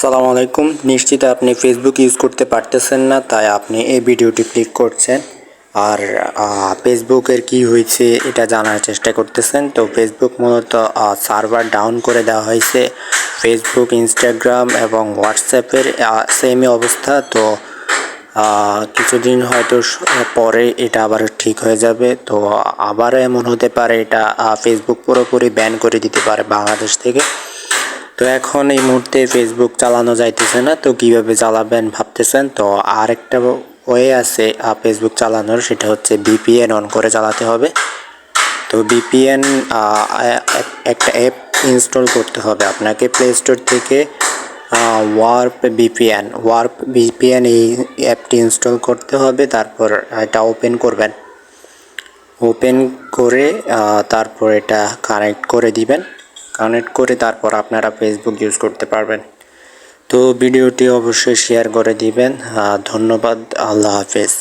আসসালামু আলাইকুম। নিশ্চিত আপনি ফেসবুক ইউজ করতে পারতেছেন না, তাই আপনি এই ভিডিওটি ক্লিক করছেন আর ফেসবুকের কি হয়েছে এটা জানার চেষ্টা করতেছেন। তো ফেসবুক মূলত সার্ভার ডাউন করে দেওয়া হয়েছে। ফেসবুক, ইনস্টাগ্রাম এবং হোয়াটসঅ্যাপের সেমই অবস্থা। তো কিছুদিন হয়তো পরে এটা আবার ঠিক হয়ে যাবে। তো আবার এমন হতে পারে এটা ফেসবুক পুরোপুরি ব্যান করে দিতে পারে বাংলাদেশ থেকে। তো এখন এই মুহূর্তে ফেসবুক চালানো যাইতেছে না, তো কিভাবে চালাবেন ভাবতেছেন। তো আরেকটা ওয়ে আছে ফেসবুক চালানোর, সেটা হচ্ছে ভিপিএন অন করে চালাতে হবে। তো ভিপিএন একটা অ্যাপ ইনস্টল করতে হবে আপনাকে প্লে স্টোর থেকে। ওয়ার্প ভিপিএন এই অ্যাপটি ইনস্টল করতে হবে। তারপর এটা ওপেন করবেন। ওপেন করে তারপর এটা কানেক্ট করে দিবেন। কানেক্ট করে তারপর আপনারা ফেসবুক ইউজ করতে পারবেন। তো ভিডিওটি অবশ্যই শেয়ার করে দিবেন। ধন্যবাদ। আল্লাহ হাফেজ।